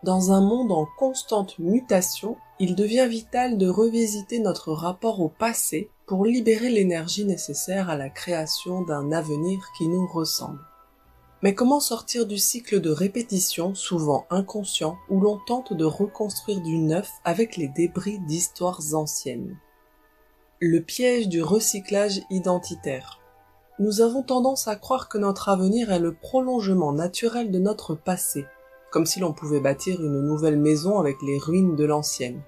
Dans un monde en constante mutation, il devient vital de revisiter notre rapport au passé pour libérer l'énergie nécessaire à la création d'un avenir qui nous ressemble. Mais comment sortir du cycle de répétition, souvent inconscient, où l'on tente de reconstruire du neuf avec les débris d'histoires anciennes? Le piège du recyclage identitaire. Nous avons tendance à croire que notre avenir est le prolongement naturel de notre passé, comme si l'on pouvait bâtir une nouvelle maison avec les ruines de l'ancienne.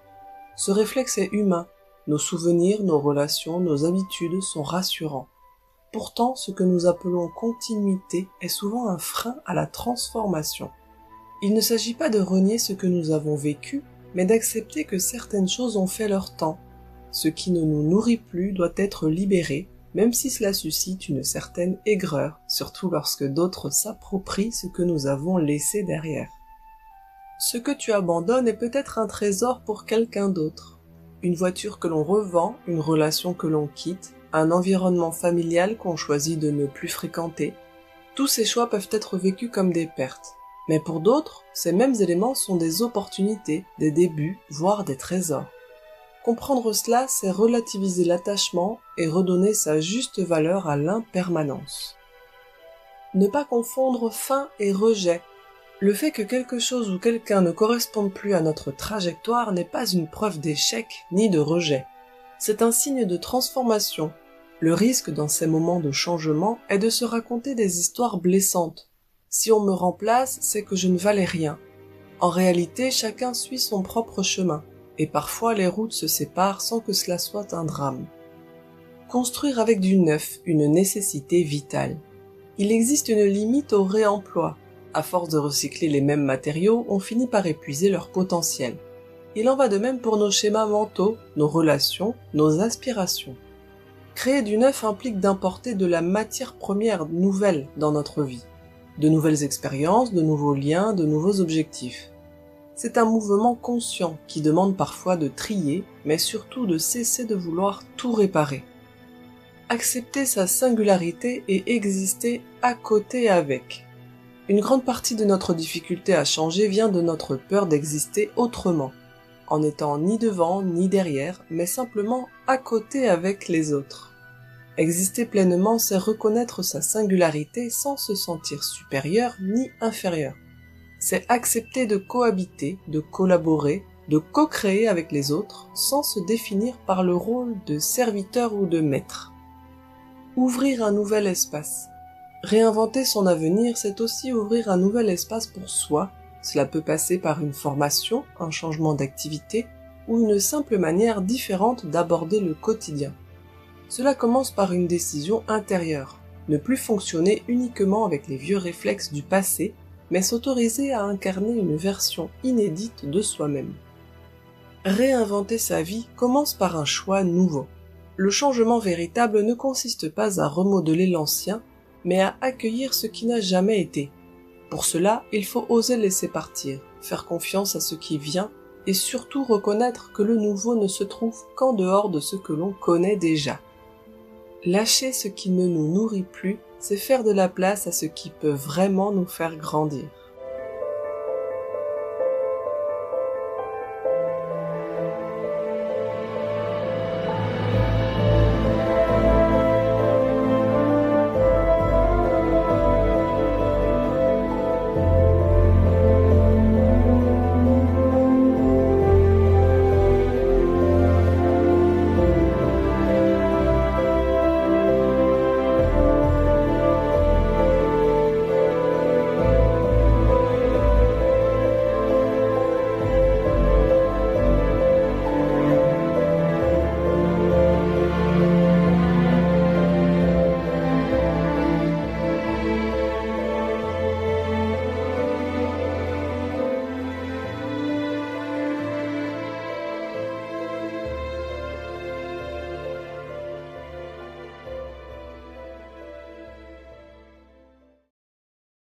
Ce réflexe est humain. Nos souvenirs, nos relations, nos habitudes sont rassurants. Pourtant, ce que nous appelons continuité est souvent un frein à la transformation. Il ne s'agit pas de renier ce que nous avons vécu, mais d'accepter que certaines choses ont fait leur temps. Ce qui ne nous nourrit plus doit être libéré, même si cela suscite une certaine aigreur, surtout lorsque d'autres s'approprient ce que nous avons laissé derrière. Ce que tu abandonnes est peut-être un trésor pour quelqu'un d'autre. Une voiture que l'on revend, une relation que l'on quitte, un environnement familial qu'on choisit de ne plus fréquenter. Tous ces choix peuvent être vécus comme des pertes. Mais pour d'autres, ces mêmes éléments sont des opportunités, des débuts, voire des trésors. Comprendre cela, c'est relativiser l'attachement et redonner sa juste valeur à l'impermanence. Ne pas confondre fin et rejet. Le fait que quelque chose ou quelqu'un ne corresponde plus à notre trajectoire n'est pas une preuve d'échec ni de rejet. C'est un signe de transformation. Le risque dans ces moments de changement est de se raconter des histoires blessantes. Si on me remplace, c'est que je ne valais rien. En réalité, chacun suit son propre chemin, et parfois les routes se séparent sans que cela soit un drame. Construire avec du neuf, une nécessité vitale. Il existe une limite au réemploi. À force de recycler les mêmes matériaux, on finit par épuiser leur potentiel. Il en va de même pour nos schémas mentaux, nos relations, nos aspirations. Créer du neuf implique d'importer de la matière première nouvelle dans notre vie. De nouvelles expériences, de nouveaux liens, de nouveaux objectifs. C'est un mouvement conscient qui demande parfois de trier, mais surtout de cesser de vouloir tout réparer. Accepter sa singularité et exister à côté avec. Une grande partie de notre difficulté à changer vient de notre peur d'exister autrement, en n'étant ni devant ni derrière, mais simplement à côté avec les autres. Exister pleinement, c'est reconnaître sa singularité sans se sentir supérieur ni inférieur. C'est accepter de cohabiter, de collaborer, de co-créer avec les autres, sans se définir par le rôle de serviteur ou de maître. Ouvrir un nouvel espace. Réinventer son avenir, c'est aussi ouvrir un nouvel espace pour soi. Cela peut passer par une formation, un changement d'activité ou une simple manière différente d'aborder le quotidien. Cela commence par une décision intérieure, ne plus fonctionner uniquement avec les vieux réflexes du passé, mais s'autoriser à incarner une version inédite de soi-même. Réinventer sa vie commence par un choix nouveau. Le changement véritable ne consiste pas à remodeler l'ancien, mais à accueillir ce qui n'a jamais été. Pour cela, il faut oser laisser partir, faire confiance à ce qui vient et surtout reconnaître que le nouveau ne se trouve qu'en dehors de ce que l'on connaît déjà. Lâcher ce qui ne nous nourrit plus, c'est faire de la place à ce qui peut vraiment nous faire grandir.